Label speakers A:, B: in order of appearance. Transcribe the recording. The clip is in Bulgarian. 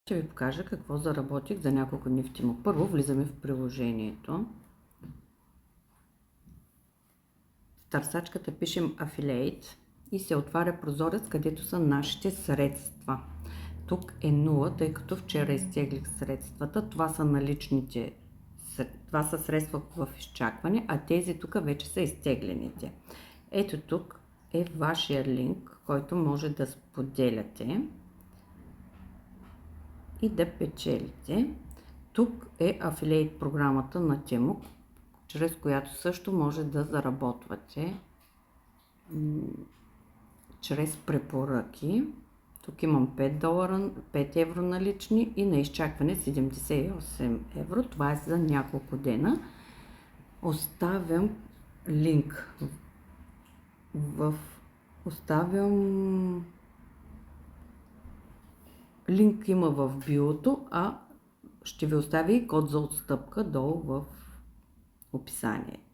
A: Ще ви покажа какво заработих за няколко дни в Тимук. Първо влизаме в приложението. В търсачката пишем Affiliate и се отваря прозорец, където са нашите средства. Тук е 0, тъй като вчера изтеглих средствата. Това са наличните, това са средства в изчакване, а тези тук вече са изтеглените. Ето тук е вашия линк, който може да споделяте и да печелите. Тук е Affiliate програмата на Тимук, чрез която също може да заработвате чрез препоръки. Тук имам 5 евро налични и на изчакване 78 евро. Това е за няколко дена. Оставям линк линк има в биото, а ще ви оставя и код за отстъпка долу в описанието.